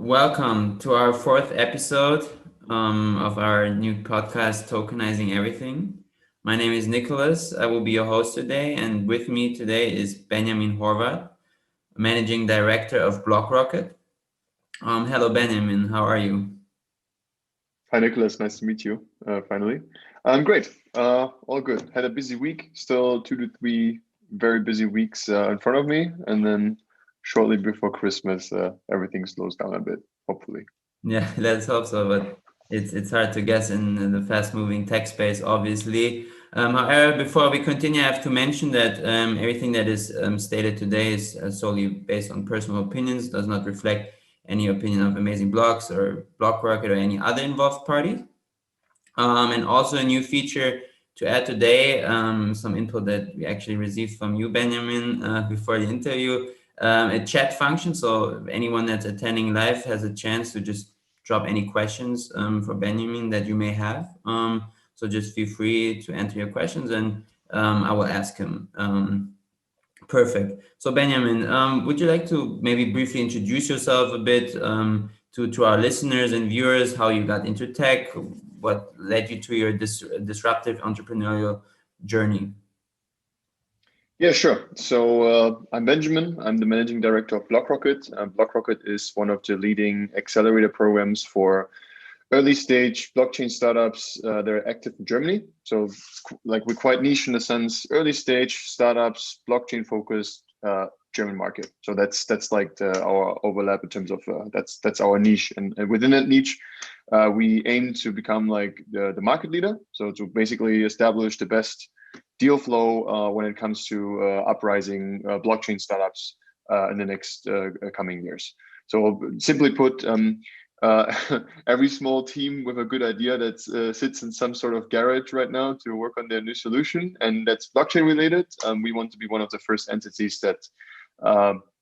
Welcome to our fourth episode of our new podcast, Tokenizing Everything. My name is Nicolas. I will be your host today, and with me today is Benjamin Horvath, Managing Director of Blockrocket. Hello, Benjamin. How are you? Hi, Nicholas. Nice to meet you. Finally, I'm great. All good. Had a busy week. Still 2 to 3 very busy weeks in front of me, and then shortly before Christmas, everything slows down a bit. Hopefully. Yeah, let's hope so, but it's hard to guess in the fast-moving tech space, obviously. However, before we continue, I have to mention that everything that is stated today is solely based on personal opinions, does not reflect any opinion of Amazing Blocks or Blockrocket or any other involved party. And also a new feature to add today, some input that we actually received from you, Benjamin, before the interview, a chat function. So anyone that's attending live has a chance to just drop any questions for Benjamin that you may have. So just feel free to enter your questions and I will ask him. Perfect. So Benjamin, would you like to maybe briefly introduce yourself a bit to our listeners and viewers, how you got into tech, what led you to your disruptive entrepreneurial journey? Yeah, sure. So I'm Benjamin. I'm the managing director of Blockrocket. Blockrocket is one of the leading accelerator programs for early stage blockchain startups. They're active in Germany. So like we're quite niche in the sense, early stage startups, blockchain focused, German market. So that's like our overlap in terms of that's our niche. And within that niche, we aim to become like the market leader. So to basically establish the best deal flow when it comes to uprising blockchain startups in the next coming years. So simply put, every small team with a good idea that sits in some sort of garage right now to work on their new solution, and that's blockchain related. We want to be one of the first entities that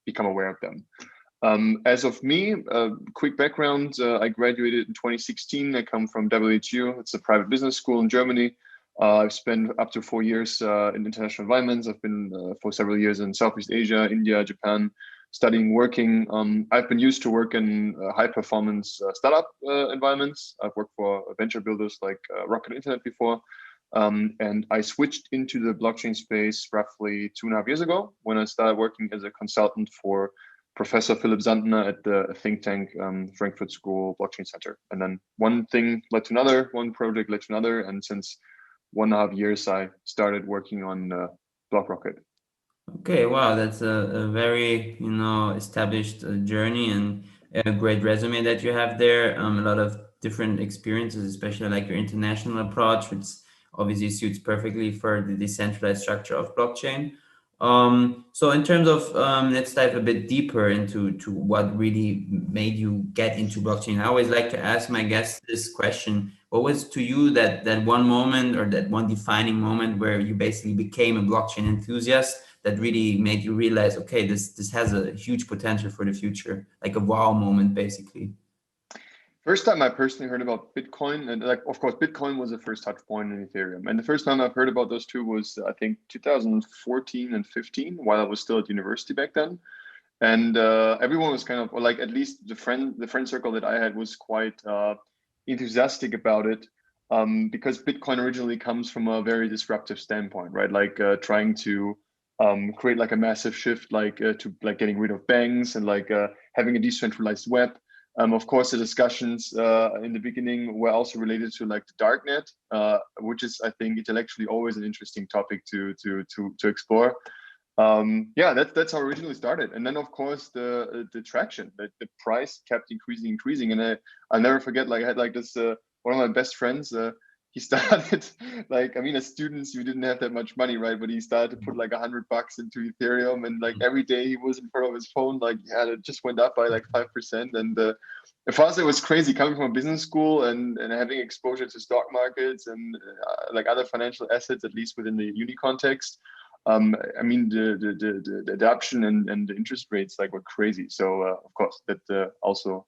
become aware of them. As of me, quick background, I graduated in 2016. I come from WHU. It's a private business school in Germany. I've spent up to 4 years in international environments. I've been for several years in Southeast Asia, India, Japan, studying, working. I've been used to work in high performance startup environments. I've worked for venture builders like Rocket Internet before. And I switched into the blockchain space roughly 2.5 years ago when I started working as a consultant for Professor Philipp Sandner at the think tank Frankfurt School Blockchain Center. And then one thing led to another, one project led to another. And since 1.5 years, I started working on Blockrocket. Okay, wow, that's a very, established journey and a great resume that you have there. A lot of different experiences, especially like your international approach, which obviously suits perfectly for the decentralized structure of blockchain. So in terms of, let's dive a bit deeper into what really made you get into blockchain. I always like to ask my guests this question. What was to you that one moment or that one defining moment where you basically became a blockchain enthusiast that really made you realize, okay, this has a huge potential for the future, like a wow moment, basically? First time I personally heard about Bitcoin, and like, of course, Bitcoin was the first touch point in Ethereum. And the first time I've heard about those two was, I think, 2014 and 15, while I was still at university back then. And everyone was kind of, or like at least the friend circle that I had was quite enthusiastic about it, because Bitcoin originally comes from a very disruptive standpoint, right? Like trying to create like a massive shift, like to like getting rid of banks and like having a decentralized web. Of course, the discussions in the beginning were also related to like the darknet, which is, I think, intellectually always an interesting topic to explore. Yeah, that's how it originally started, and then of course the traction, the price kept increasing, and I'll never forget. Like I had like this one of my best friends. He started like, I mean, as students, you didn't have that much money, right? But he started to put like $100 into Ethereum, and like every day he was in front of his phone, like yeah, it just went up by like 5%. And for us, it was crazy coming from a business school and having exposure to stock markets and like other financial assets, at least within the uni context. I mean, the adoption and the interest rates like were crazy. So of course, that also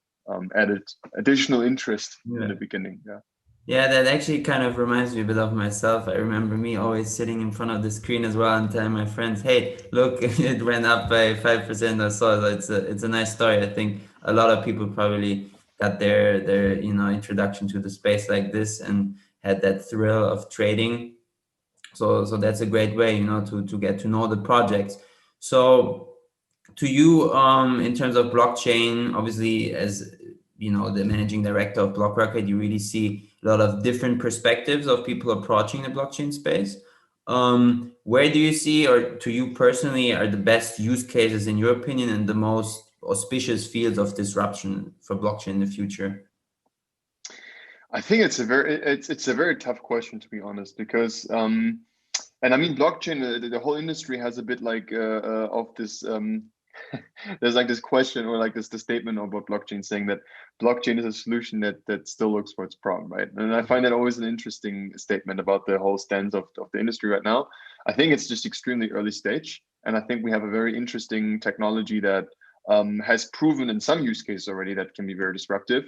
added additional interest in Yeah. the beginning. Yeah. Yeah, that actually kind of reminds me a bit of myself. I remember me always sitting in front of the screen as well and telling my friends, "Hey, look, it went up by 5% or so." So it's a nice story. I think a lot of people probably got their introduction to the space like this and had that thrill of trading. So that's a great way, to get to know the projects. So to you, in terms of blockchain, obviously, as the managing director of Blockrocket, you really see a lot of different perspectives of people approaching the blockchain space. Where do you see, or to you personally, are the best use cases in your opinion and the most auspicious fields of disruption for blockchain in the future? I think it's a very tough question, to be honest, because and I mean blockchain, the whole industry has a bit like of this there's like this question or like this statement about blockchain saying that blockchain is a solution that still looks for its problem, right? And I find that always an interesting statement about the whole stance of the industry right now. I think it's just extremely early stage, and I think we have a very interesting technology that has proven in some use cases already that can be very disruptive.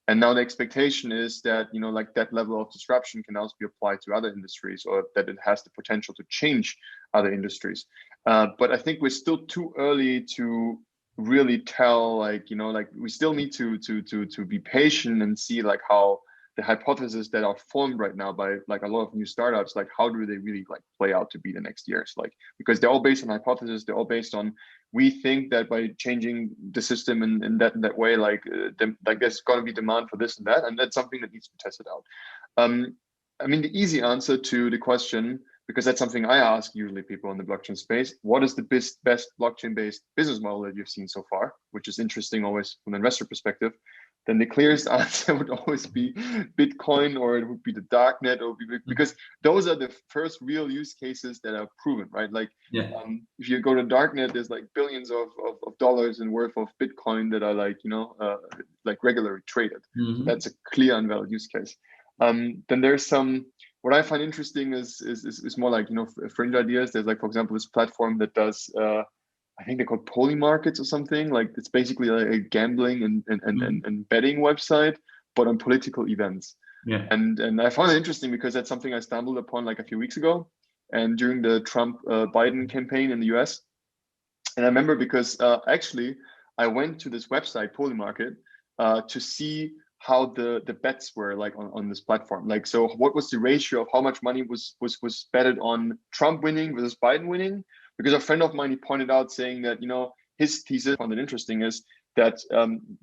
And now the expectation is that, like that level of disruption can also be applied to other industries, or that it has the potential to change other industries. But I think we're still too early to really tell, like we still need to be patient and see like how the hypotheses that are formed right now by like a lot of new startups, like how do they really like play out to be the next years? Like, because they're all based on hypotheses, they're all based on, we think that by changing the system in that way, like there's going to be demand for this and that, and that's something that needs to be tested out. I mean, the easy answer to the question, because that's something I ask usually people in the blockchain space, what is the best blockchain-based business model that you've seen so far, which is interesting always from an investor perspective, then the clearest answer would always be Bitcoin, or it would be the darknet, or because those are the first real use cases that are proven, right? Like, if you go to darknet, there's like billions of dollars in worth of Bitcoin that are like, like regularly traded. So that's a clear and valid use case. Then there's some, what I find interesting is more like, fringe ideas. There's like, for example, this platform that does, I think they're called poly markets or something. Like it's basically like a gambling and betting website, but on political events. Yeah. And I found it interesting because that's something I stumbled upon like a few weeks ago, and during the Trump Biden campaign in the US. And I remember because actually I went to this website, Poly Market, to see how the bets were like on this platform. Like, so what was the ratio of how much money was betted on Trump winning versus Biden winning? Because a friend of mine, he pointed out saying that, his thesis, I found it interesting, is that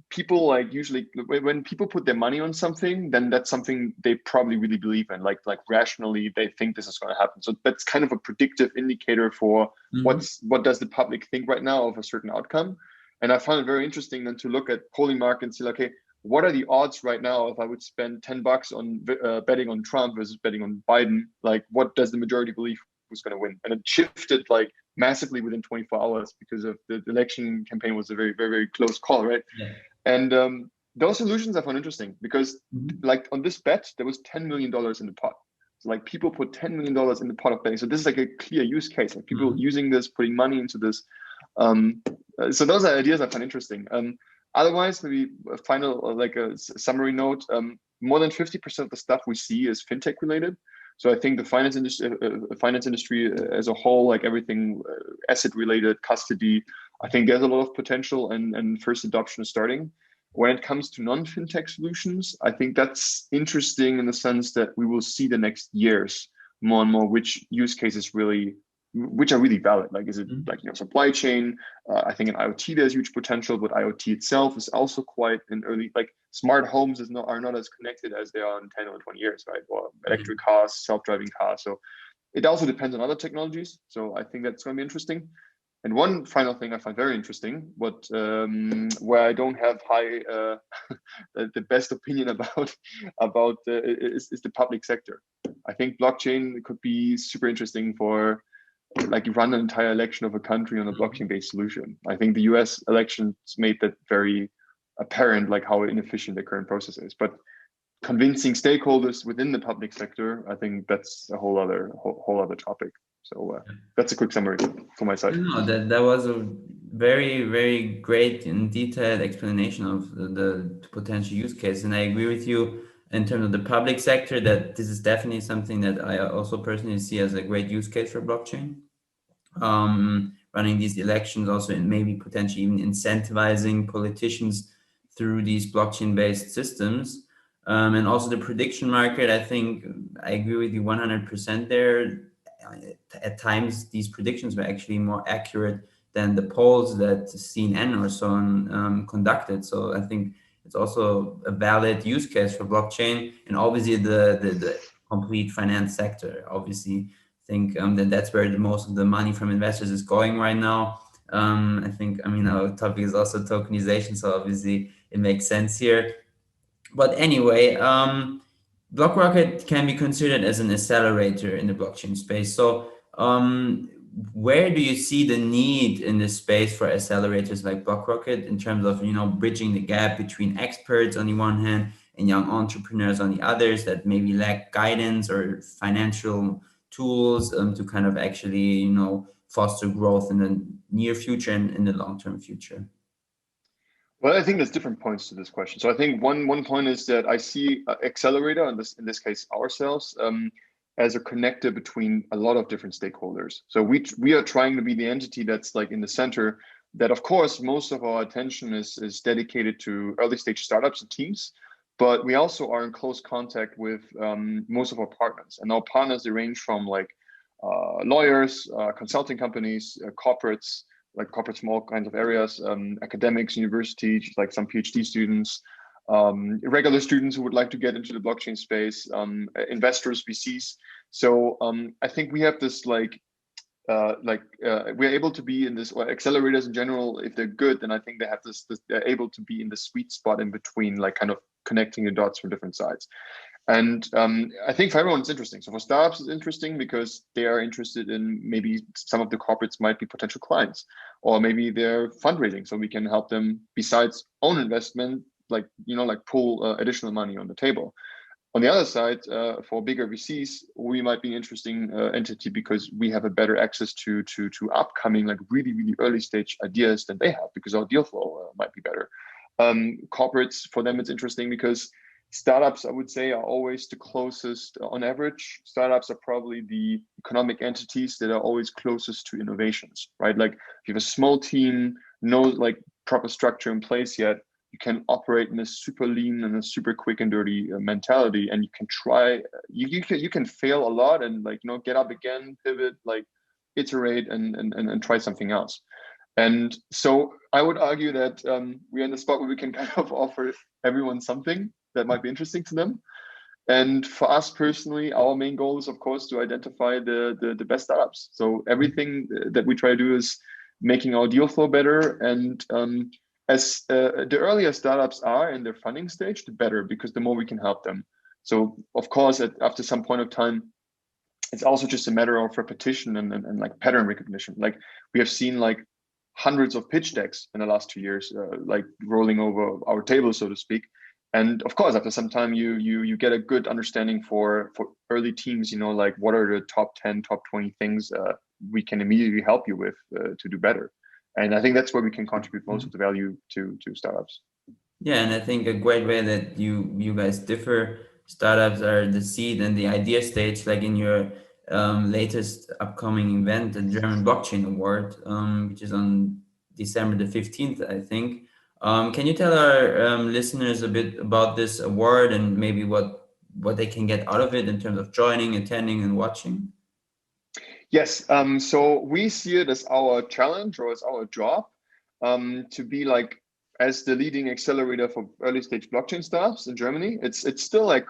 people like usually when people put their money on something, then that's something they probably really believe in, like rationally they think this is going to happen. So that's kind of a predictive indicator for what does the public think right now of a certain outcome. And I found it very interesting then to look at polling market and see, like, okay, what are the odds right now if I would spend $10 on betting on Trump versus betting on Biden? Like, what does the majority believe who's going to win? And it shifted like massively within 24 hours because of the election campaign was a very, very, very close call, right? Yeah. And those solutions I found interesting because like on this bet, there was $10 million in the pot. So like people put $10 million in the pot of betting. So this is like a clear use case, like people using this, putting money into this. So those are ideas I find interesting. Otherwise, maybe a final, like a summary note, more than 50% of the stuff we see is fintech related. So I think the finance industry as a whole, like everything asset related, custody, I think there's a lot of potential and first adoption is starting. When it comes to non-fintech solutions, I think that's interesting in the sense that we will see the next years more and more which use cases which are really valid. Like, is it like, supply chain? I think in IoT there's huge potential, but IoT itself is also quite an early, like smart homes are not as connected as they are in 10 or 20 years, right? Or electric cars, self-driving cars. So it also depends on other technologies. So I think that's going to be interesting. And one final thing I find very interesting, but where I don't have the best opinion about is the public sector. I think blockchain could be super interesting for, like, you run an entire election of a country on a blockchain-based solution. I think the US elections made that very apparent, like how inefficient the current process is. But convincing stakeholders within the public sector, I think that's a whole other topic. So that's a quick summary from my side. No, that was a very, very great and detailed explanation of the potential use case. And I agree with you in terms of the public sector that this is definitely something that I also personally see as a great use case for blockchain. Running these elections also, and maybe potentially even incentivizing politicians through these blockchain-based systems. And also the prediction market, I think I agree with you 100% there. At times, these predictions were actually more accurate than the polls that CNN or so on conducted. So I think it's also a valid use case for blockchain, and obviously the complete finance sector. Obviously, think that that's where the most of the money from investors is going right now. I think, I mean, our topic is also tokenization, so obviously it makes sense here. But anyway, Blockrocket can be considered as an accelerator in the blockchain space. So where do you see the need in this space for accelerators like Blockrocket in terms of, you know, bridging the gap between experts on the one hand and young entrepreneurs on the others that maybe lack guidance or financial tools to kind of actually, you know, foster growth in the near future and in the long-term future? Well, I think there's different points to this question. So I think one point is that I see Accelerator, in this case ourselves, as a connector between a lot of different stakeholders. So we are trying to be the entity that's like in the center. That of course most of our attention is dedicated to early stage startups and teams, but we also are in close contact with most of our partners. And our partners, they range from like lawyers, consulting companies, corporates, like corporates from all kinds of areas, academics, universities, like some PhD students, regular students who would like to get into the blockchain space, investors, VCs. So I think we have this we're able to be in this, or accelerators in general, if they're good, then I think they have they're able to be in the sweet spot in between, like kind of connecting the dots from different sides. And I think for everyone it's interesting. So for startups, it's interesting because they are interested in, maybe some of the corporates might be potential clients, or maybe they're fundraising. So we can help them, besides own investment, like, you know, like pull additional money on the table. On the other side, for bigger VCs, we might be an interesting entity because we have a better access to upcoming, like really, really early stage ideas than they have, because our deal flow might be better. Corporates, for them, it's interesting because startups, I would say, are always the closest, on average. Startups are probably the economic entities that are always closest to innovations, right? Like if you have a small team, no like proper structure in place yet, you can operate in a super lean and a super quick and dirty mentality, and you can try. You can fail a lot and, like, you know, get up again, pivot, like iterate and try something else. And so I would argue that we're in the spot where we can kind of offer everyone something that might be interesting to them. And for us personally, our main goal is, of course, to identify the best startups. So everything that we try to do is making our deal flow better. And as the earlier startups are in their funding stage, the better, because the more we can help them. So of course, after some point of time, it's also just a matter of repetition and like pattern recognition. Like we have seen like hundreds of pitch decks in the last 2 years, like rolling over our table, so to speak. And of course, after some time, you get a good understanding for early teams, you know, like what are the top 10, top 20 things we can immediately help you with to do better. And I think that's where we can contribute most of the value to startups. Yeah, and I think a great way that you guys differ, startups are the seed and the idea stage, like in your latest upcoming event, the German Blockchain Award, which is on December the 15th, I think. Can you tell our listeners a bit about this award and maybe what they can get out of it in terms of joining, attending, and watching? Yes, so we see it as our challenge, or as our job, to be like, as the leading accelerator for early stage blockchain startups in Germany. It's still like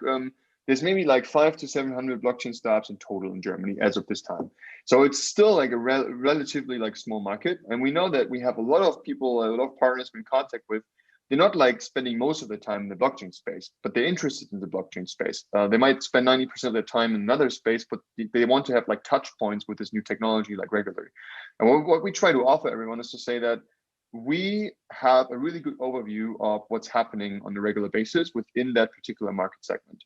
there's maybe like 500 to 700 blockchain startups in total in Germany as of this time. So it's still like a relatively like small market, and we know that we have a lot of people, a lot of partners we're in contact with. They're not like spending most of their time in the blockchain space, but they're interested in the blockchain space. They might spend 90% of their time in another space, but they want to have like touch points with this new technology like regularly. And what we try to offer everyone is to say that we have a really good overview of what's happening on a regular basis within that particular market segment.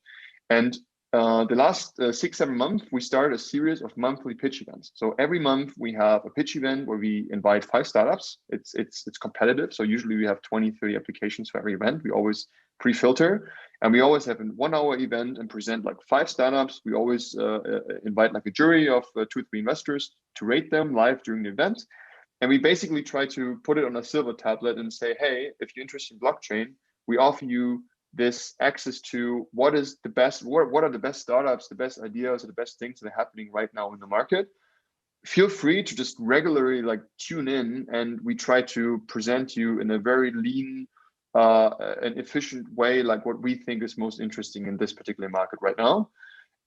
And the last 6-7 months, we started a series of monthly pitch events. So every month we have a pitch event where we invite 5 startups. It's competitive. So usually we have 20-30 applications for every event. We always pre-filter, and we always have a 1-hour event and present like 5 startups. We always invite like a jury of 2 or 3 investors to rate them live during the event. And we basically try to put it on a silver tablet and say, hey, if you're interested in blockchain, we offer you this access to what are the best startups, the best ideas, or the best things that are happening right now in the market. Feel free to just regularly like tune in, and we try to present you in a very lean and efficient way, like what we think is most interesting in this particular market right now.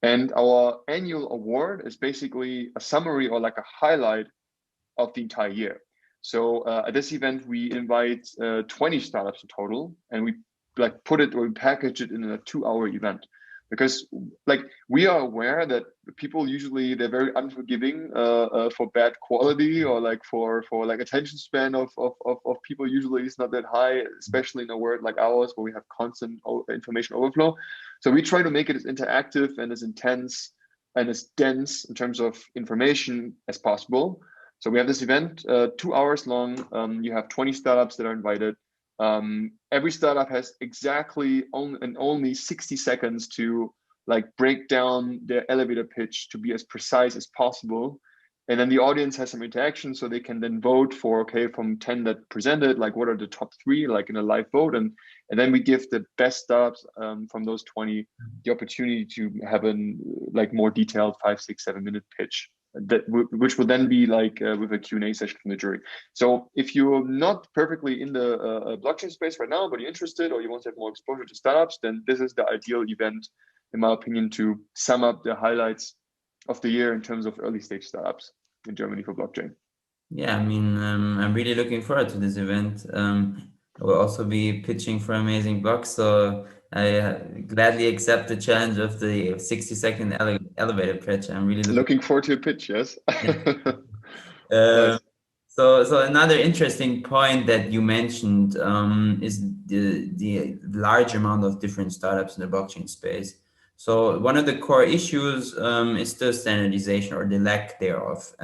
And our annual award is basically a summary or like a highlight of the entire year. So at this event, we invite 20 startups in total, and we like put it or we package it in a 2-hour event, because like we are aware that people usually they're very unforgiving for bad quality, or like for like attention span of people usually is not that high, especially in a world like ours where we have constant information overflow. So we try to make it as interactive and as intense and as dense in terms of information as possible. So we have this event, 2 hours long. You have 20 startups that are invited. Every startup has exactly only 60 seconds to like break down their elevator pitch to be as precise as possible. And then the audience has some interaction, so they can then vote for, okay, from 10 that presented, like what are the top 3, like in a live vote. And then we give the best startups from those 20 the opportunity to have a like more detailed 5, 6, 7-minute pitch, which will then be like with a Q&A session from the jury. So if you're not perfectly in the blockchain space right now, but you're interested or you want to have more exposure to startups, then this is the ideal event, in my opinion, to sum up the highlights of the year in terms of early stage startups in Germany for blockchain. Yeah, I mean, I'm really looking forward to this event. I will also be pitching for Amazing Blocks, so I gladly accept the challenge of the 60-second elevator pitch. I'm really looking forward to your pitch. Yes. Nice. So another interesting point that you mentioned is the large amount of different startups in the blockchain space. So one of the core issues is the standardization or the lack thereof.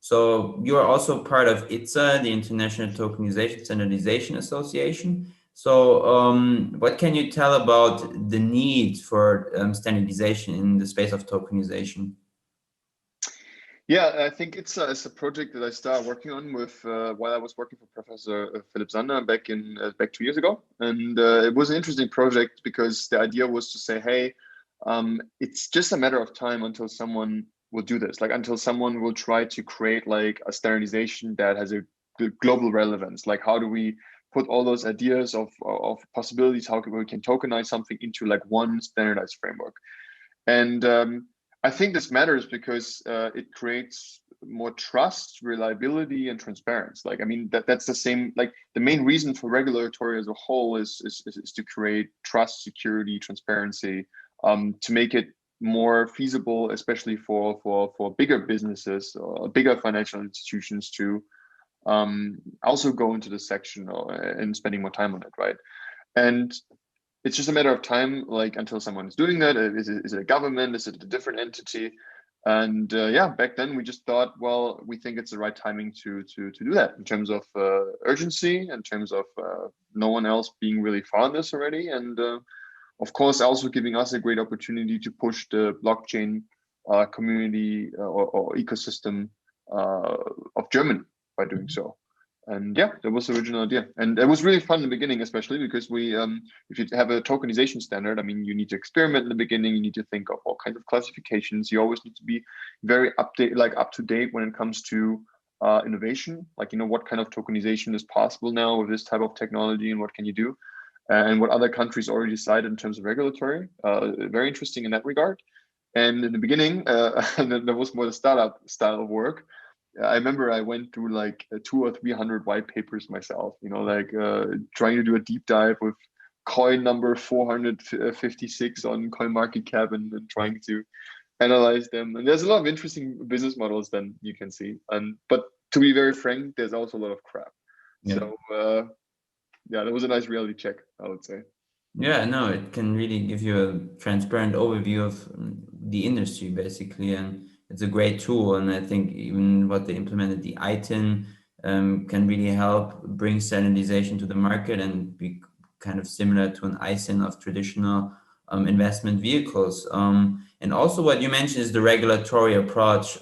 So you are also part of ITSA, the International Tokenization Standardization Association. So what can you tell about the need for standardization in the space of tokenization? Yeah, I think it's a project that I started working on with while I was working for Professor Philip Sander back 2 years ago, and it was an interesting project because the idea was to say, hey, it's just a matter of time until someone will do this, like until someone will try to create like a standardization that has a global relevance. Like, how do we put all those ideas of possibilities, how we can tokenize something into like one standardized framework? And I think this matters because it creates more trust, reliability, and transparency. Like, I mean, that's the same, like the main reason for regulatory as a whole is to create trust, security, transparency, to make it more feasible, especially for bigger businesses or bigger financial institutions to also go into this section and spending more time on it, right? And it's just a matter of time, like until someone is doing that. Is it a government? Is it a different entity? And yeah, back then we just thought, well, we think it's the right timing to do that in terms of urgency, in terms of no one else being really far on this already, and of course also giving us a great opportunity to push the blockchain community or ecosystem of Germany by doing so. And yeah, that was the original idea. And it was really fun in the beginning, especially because we, if you have a tokenization standard, I mean, you need to experiment in the beginning, you need to think of all kinds of classifications. You always need to be very up to date when it comes to innovation. Like, you know, what kind of tokenization is possible now with this type of technology and what can you do? And what other countries already decided in terms of regulatory. Very interesting in that regard. And in the beginning, and then there was more the startup style of work. I remember I went through like 200 or 300 white papers myself, you know, like trying to do a deep dive with coin number 456 on CoinMarketCap and trying to analyze them. And there's a lot of interesting business models then you can see. But to be very frank, there's also a lot of crap. Yeah. So yeah, that was a nice reality check, I would say. Yeah, no, it can really give you a transparent overview of the industry, basically, and it's a great tool. And I think even what they implemented, the ITIN, can really help bring standardization to the market and be kind of similar to an ISIN of traditional investment vehicles. And also what you mentioned is the regulatory approach.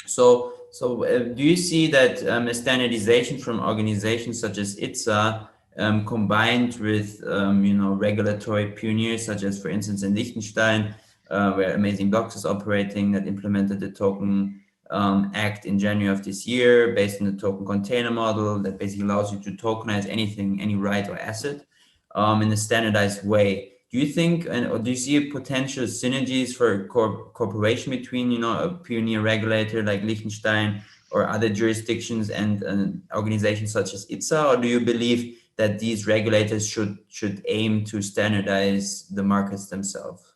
So do you see that a standardization from organizations such as ITSA combined with regulatory pioneers such as, for instance, in Liechtenstein, where Amazing Blocks is operating, that implemented the Token Act in January of this year, based on the token container model that basically allows you to tokenize anything, any right or asset, in a standardized way. Do you think, or do you see potential synergies for cooperation between, a pioneer regulator like Liechtenstein or other jurisdictions and organizations such as ITSA, or do you believe that these regulators should aim to standardize the markets themselves?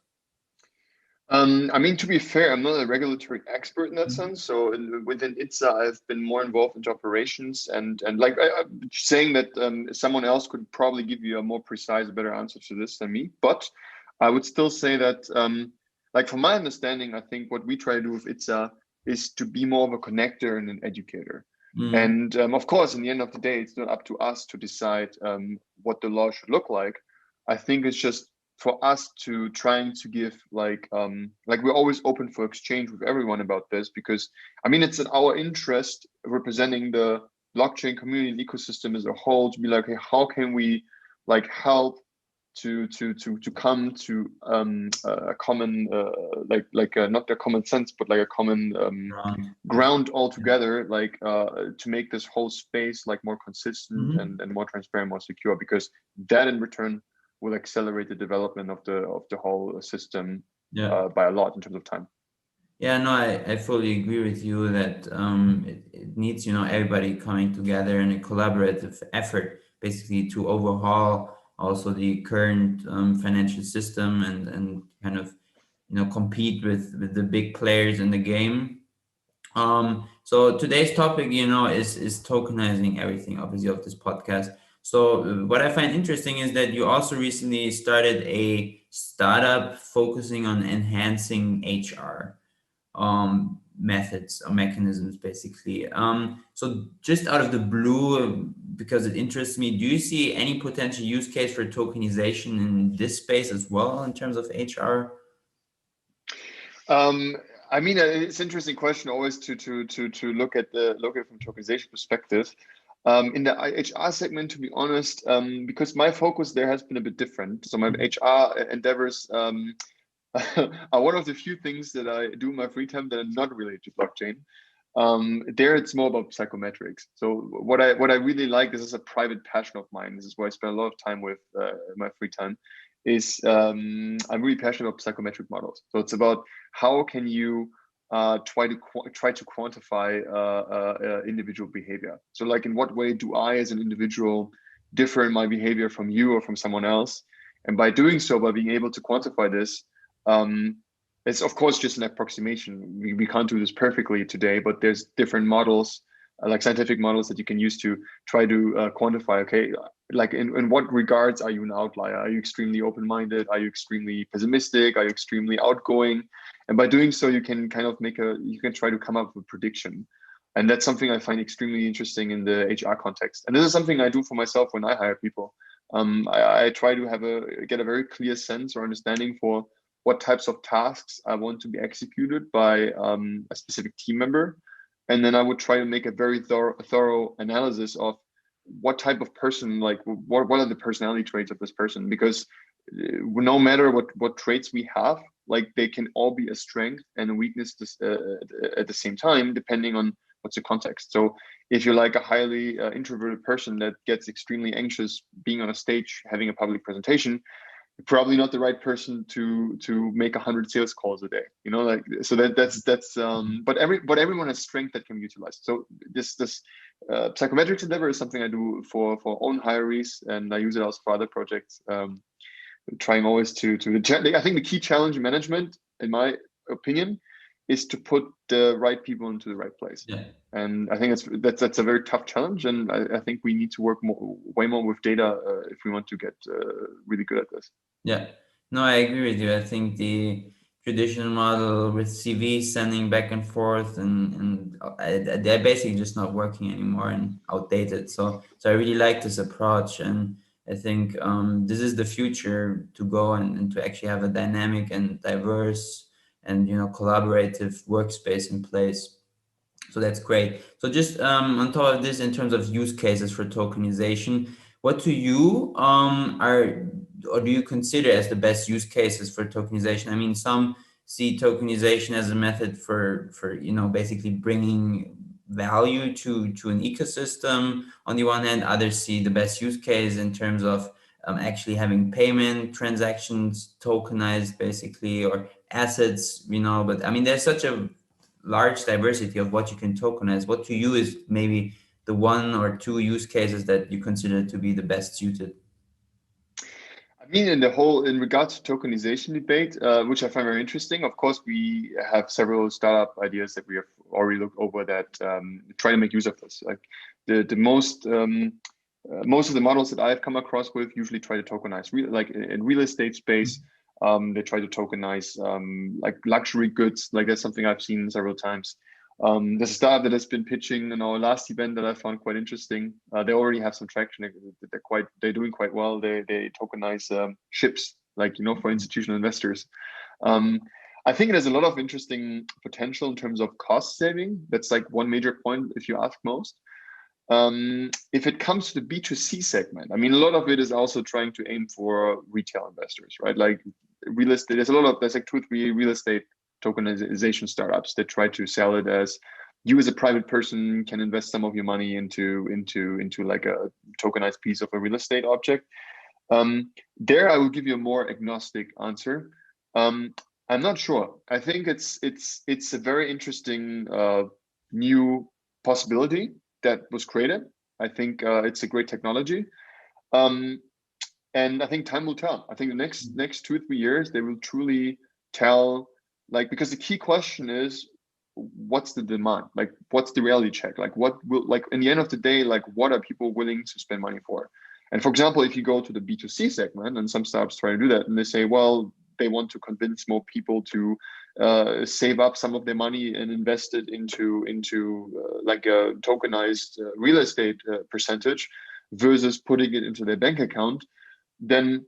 I mean, to be fair, I'm not a regulatory expert in that sense. So within ITSA, I've been more involved into operations and like I'm saying that someone else could probably give you a more precise, better answer to this than me. But I would still say that, like from my understanding, I think what we try to do with ITSA is to be more of a connector and an educator. And of course, in the end of the day, it's not up to us to decide what the law should look like. I think it's just for us to trying to give like we're always open for exchange with everyone about this, because I mean it's in our interest representing the blockchain community ecosystem as a whole to be like, hey, how can we like help to come to a common not a common sense but like a common ground altogether, like to make this whole space like more consistent and more transparent, more secure, because that in return will accelerate the development of the whole system by a lot in terms of time. Yeah, no, I fully agree with you that it needs, everybody coming together in a collaborative effort, basically to overhaul also the current financial system and kind of, compete with the big players in the game. So today's topic, is tokenizing everything, obviously, of this podcast. So what I find interesting is that you also recently started a startup focusing on enhancing HR methods or mechanisms, basically. So just out of the blue, because it interests me, do you see any potential use case for tokenization in this space as well in terms of HR? I mean, it's an interesting question always to look at it from tokenization perspective. In the HR segment, to be honest, because my focus there has been a bit different. So my HR endeavors are one of the few things that I do in my free time that are not related to blockchain. There it's more about psychometrics. So what I really like, this is a private passion of mine. This is where I spend a lot of time with my free time. Is I'm really passionate about psychometric models. So it's about how can you try to quantify individual behavior. So like in what way do I as an individual differ in my behavior from you or from someone else? And by doing so, by being able to quantify this, it's of course just an approximation. We can't do this perfectly today, but there's different models, like scientific models that you can use to try to quantify, okay, like in what regards are you an outlier? Are you extremely open-minded? Are you extremely pessimistic? Are you extremely outgoing? And by doing so, you can kind of you can try to come up with a prediction. And that's something I find extremely interesting in the HR context. And this is something I do for myself when I hire people. I try to get a very clear sense or understanding for what types of tasks I want to be executed by a specific team member. And then I would try to make a very thorough analysis of what type of person, like what are the personality traits of this person? Because no matter what traits we have, like they can all be a strength and a weakness at the same time, depending on what's the context. So if you're like a highly introverted person that gets extremely anxious being on a stage, having a public presentation, you're probably not the right person to make 100 sales calls a day, like, so that's but everyone has strength that can be utilized. So this psychometrics endeavor is something I do for own hirees, and I use it also for other projects, trying always I think the key challenge in management, in my opinion, is to put the right people into the right place. Yeah. And I think that's a very tough challenge, and I think we need to work way more with data if we want to get really good at this. Yeah, no, I agree with you. I think the traditional model with CVs sending back and forth and they're basically just not working anymore and outdated. So I really like this approach, and I think this is the future to go and to actually have a dynamic and diverse and collaborative workspace in place. So that's great. So just on top of this, in terms of use cases for tokenization, What to you are, or do you consider as the best use cases for tokenization? I mean, some see tokenization as a method for basically bringing value to an ecosystem on the one hand. Others see the best use case in terms of actually having payment transactions tokenized basically, or assets, but I mean, there's such a large diversity of what you can tokenize. What to you is maybe the one or two use cases that you consider to be the best suited? I mean, in regards to tokenization debate, which I find very interesting, of course, we have several startup ideas that we have already looked over that try to make use of this. Like the most of the models that I've come across with usually try to tokenize, like in real estate space, they try to tokenize like luxury goods. Like that's something I've seen several times. There's a startup that has been pitching in our last event that I found quite interesting. They already have some traction. They're doing quite well. They tokenize ships, like for institutional investors. I think it has a lot of interesting potential in terms of cost saving. That's like one major point if you ask most. If it comes to the B2C segment, I mean, a lot of it is also trying to aim for retail investors, right? Like real estate, there's like 2 or 3 real estate tokenization startups that try to sell it as you as a private person can invest some of your money into like a tokenized piece of a real estate object. There, I will give you a more agnostic answer. I'm not sure. I think it's a very interesting new possibility that was created. I think it's a great technology. And I think time will tell. I think the next 2 or 3 years, they will truly tell, like, because the key question is, what's the demand? Like, what's the reality check? Like, what will, like, in the end of the day, like, what are people willing to spend money for? And for example, if you go to the B2C segment, and some startups try to do that, and they say, well, they want to convince more people to save up some of their money and invest it into like a tokenized real estate percentage versus putting it into their bank account, then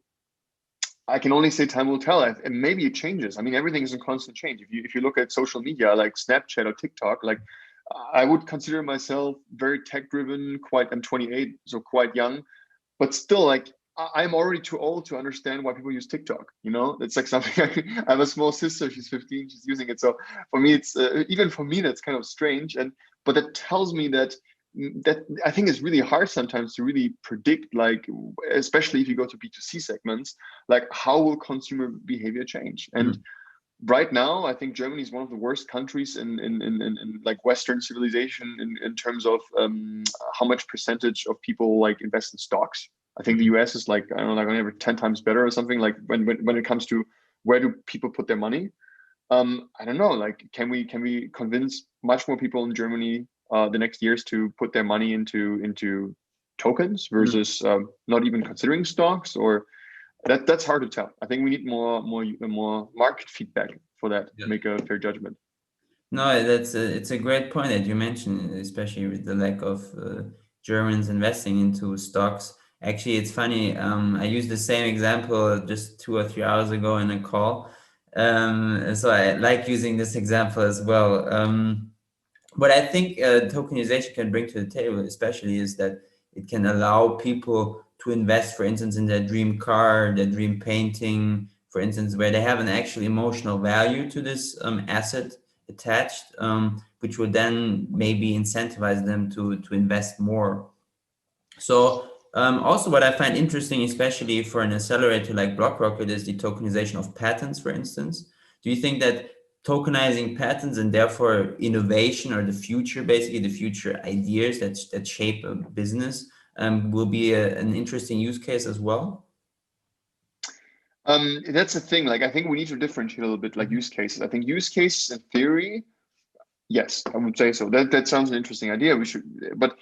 I can only say time will tell, and maybe it changes. I mean, everything is in constant change. If you look at social media like Snapchat or TikTok, like I would consider myself very tech driven. I'm 28, so quite young, but still, like I'm already too old to understand why people use TikTok. It's like something I have a small sister. She's 15. She's using it. So for me, it's even for me that's kind of strange. But that tells me that I think it's really hard sometimes to really predict, like, especially if you go to B2C segments, like how will consumer behavior change? And right now, I think Germany is one of the worst countries in like Western civilization in terms of how much percentage of people like invest in stocks. I think the US is like, I don't know, like over 10 times better or something, like when it comes to where do people put their money. I don't know, like can we convince much more people in Germany the next years to put their money into tokens versus not even considering stocks? Or that's hard to tell. I think we need more market feedback for that to make a fair judgment. No, it's a great point that you mentioned, especially with the lack of Germans investing into stocks. Actually, it's funny. I used the same example just 2 or 3 hours ago in a call. So I like using this example as well. What I think tokenization can bring to the table, especially, is that it can allow people to invest, for instance, in their dream car, their dream painting, for instance, where they have an actual emotional value to this asset attached, which would then maybe incentivize them to invest more. So also what I find interesting, especially for an accelerator like Blockrocket, is the tokenization of patents, for instance. Do you think that tokenizing patents and therefore innovation, or the future, basically the future ideas that shape a business, will be an interesting use case as well? That's the thing. Like, I think we need to differentiate a little bit, like use cases. I think use cases in theory, yes, I would say so. That sounds an interesting idea. But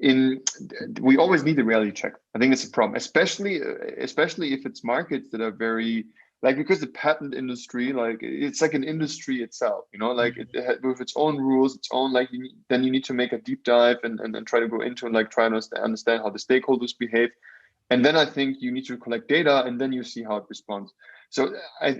we always need a reality check. I think it's a problem, especially if it's markets that are very, like, because the patent industry, like, it's like an industry itself, like with its own rules, its own, like, then you need to make a deep dive and try to go into, like, try to understand how the stakeholders behave. And then I think you need to collect data, and then you see how it responds. So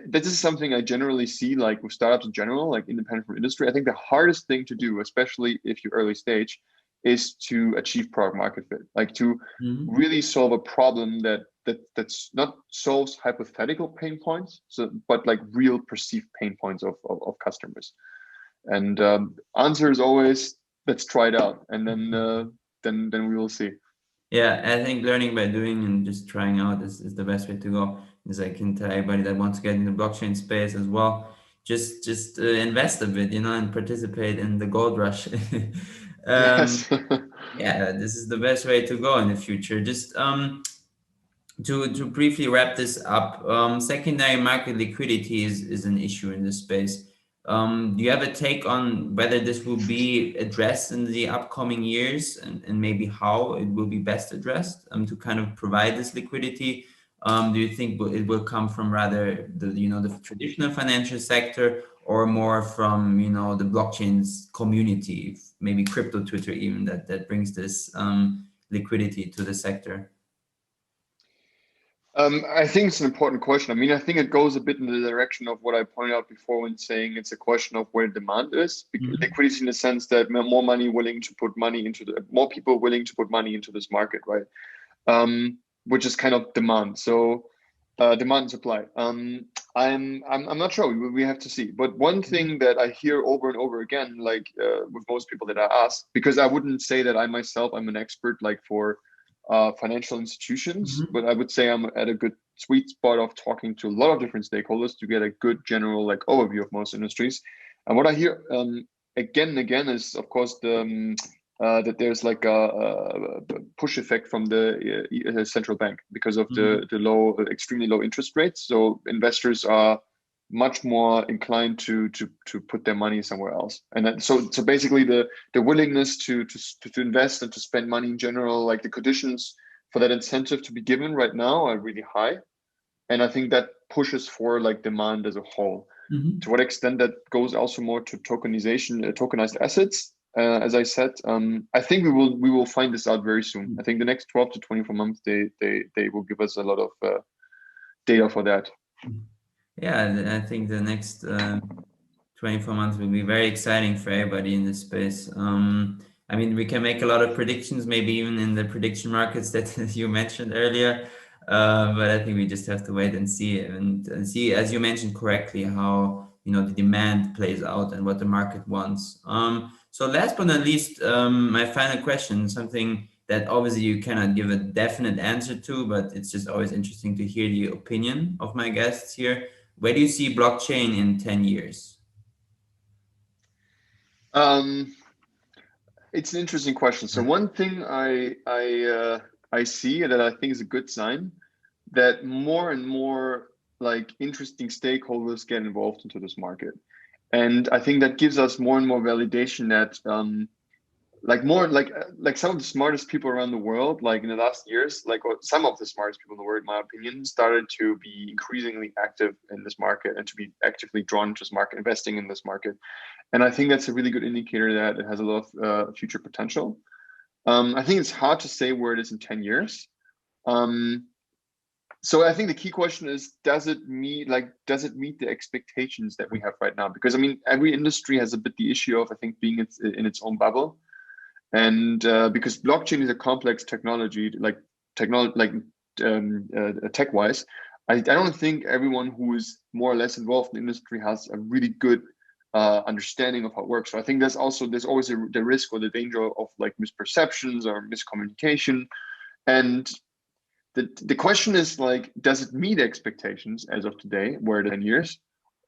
this is something I generally see, like with startups in general, like independent from industry. I think the hardest thing to do, especially if you're early stage, is to achieve product market fit, like to really solve a problem that's not solves hypothetical pain points, but like real perceived pain points of customers. And answer is always, let's try it out, and then we will see. Yeah, I think learning by doing and just trying out is the best way to go. As I can tell everybody that wants to get in the blockchain space as well, just invest a bit, and participate in the gold rush. Yes. Yeah, this is the best way to go in the future. Just to briefly wrap this up, secondary market liquidity is an issue in this space. Do you have a take on whether this will be addressed in the upcoming years, and maybe how it will be best addressed to kind of provide this liquidity? Do you think it will come from rather the traditional financial sector, or more from the blockchain's community, maybe crypto Twitter even, that brings this liquidity to the sector? I think it's an important question. I mean, I think it goes a bit in the direction of what I pointed out before when saying it's a question of where demand is. Liquidity in the sense that more people willing to put money into this market, right? Which is kind of demand. So demand and supply. I'm not sure. We have to see. But one thing that I hear over and over again, like with most people that I ask, because I wouldn't say that I myself I'm an expert like for financial institutions, but I would say I'm at a good sweet spot of talking to a lot of different stakeholders to get a good general like overview of most industries. And what I hear again and again is, of course, that there's like a push effect from the central bank because of the extremely low interest rates. So investors are much more inclined to put their money somewhere else, and so basically the willingness to invest and to spend money in general, like the conditions for that incentive to be given right now are really high, and I think that pushes for like demand as a whole. To what extent that goes also more to tokenization, tokenized assets, as I said, I think we will find this out very soon. I think the next 12 to 24 months they will give us a lot of data for that. Yeah, I think the next 24 months will be very exciting for everybody in this space. I mean, we can make a lot of predictions, maybe even in the prediction markets that you mentioned earlier. But I think we just have to wait and see, and see, as you mentioned correctly, how the demand plays out and what the market wants. So last but not least, my final question, something that obviously you cannot give a definite answer to, but it's just always interesting to hear the opinion of my guests here. Where do you see blockchain in 10 years? It's an interesting question. So one thing I see that I think is a good sign, that more and more like interesting stakeholders get involved into this market, and I think that gives us more and more validation that like some of the smartest people around the world, like in the last years, some of the smartest people in the world, in my opinion, started to be increasingly active in this market and to be actively drawn to this market, investing in this market. And I think that's a really good indicator that it has a lot of future potential. I think it's hard to say where it is in 10 years. So I think the key question is, does it meet the expectations that we have right now? Because I mean, every industry has a bit the issue of, I think, being in its own bubble. And because blockchain is a complex technology, tech-wise, I don't think everyone who is more or less involved in the industry has a really good understanding of how it works. So I think there's always the risk or the danger of like misperceptions or miscommunication. And the question is like, does it meet expectations as of today, where 10 years,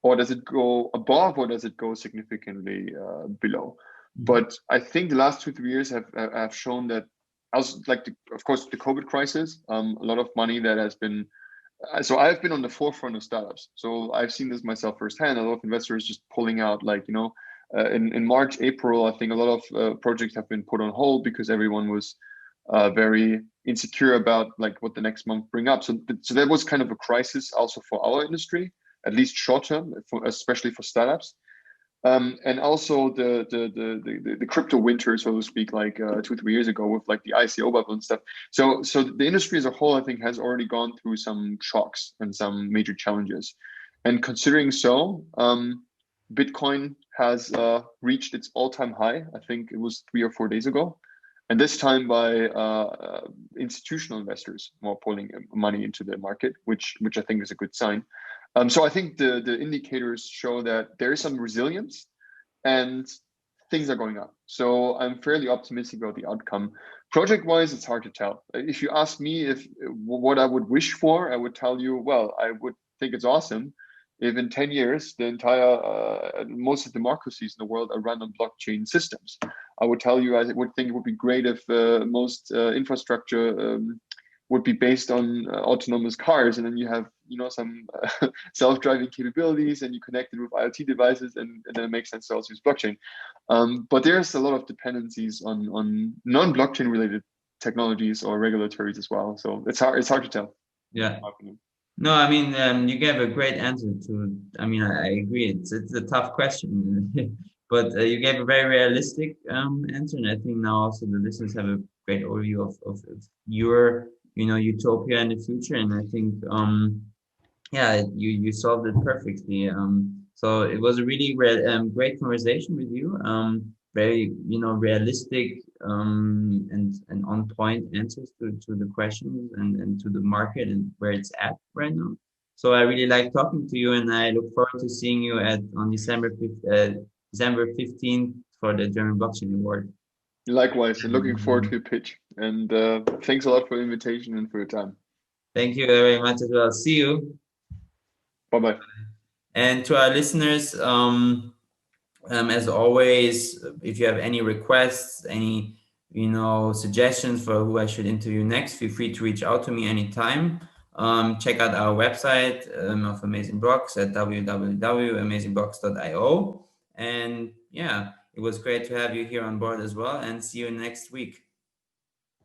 or does it go above, or does it go significantly below? But I think the last 2-3 years have shown that, of course, the COVID crisis, a lot of money that has been. So I've been on the forefront of startups, so I've seen this myself firsthand. A lot of investors just pulling out, in March, April. I think a lot of projects have been put on hold because everyone was very insecure about like what the next month bring up. So that was kind of a crisis also for our industry, at least short term, especially for startups. And also the crypto winter, so to speak, 2-3 years ago with like the ICO bubble and stuff. So the industry as a whole, I think, has already gone through some shocks and some major challenges. And considering so, Bitcoin has reached its all-time high. I think it was 3 or 4 days ago. and this time by institutional investors more pulling money into the market, which I think is a good sign. So I think the indicators show that there is some resilience and things are going up. So I'm fairly optimistic about the outcome. Project-wise, it's hard to tell. If you ask me if what I would wish for, I would tell you, well, I would think it's awesome if in 10 years the entire most of democracies in the world are run on blockchain systems. I would tell you I would think it would be great if most infrastructure would be based on autonomous cars, and then you have some self-driving capabilities, and you connect it with IoT devices, and then it makes sense to also use blockchain. But there's a lot of dependencies on non-blockchain related technologies or regulatories as well. So it's hard to tell. Yeah. No, I mean, you gave a great answer to. I mean, I agree. It's a tough question, but you gave a very realistic answer, and I think now also the listeners have a great overview of your utopia in the future. And I think yeah, you solved it perfectly. So it was a really great conversation with you. Very realistic and on point answers to the questions and to the market and where it's at right now. So I really like talking to you, and I look forward to seeing you on December 15th for the German Blockchain Award. Likewise, and looking forward to your pitch. And thanks a lot for the invitation and for your time. Thank you very much as well. See you. Bye-bye. And to our listeners, as always, if you have any requests, any suggestions for who I should interview next, feel free to reach out to me anytime. Check out our website of Amazing Blocks at www.amazingblocks.io. And yeah, it was great to have you here on board as well, and see you next week.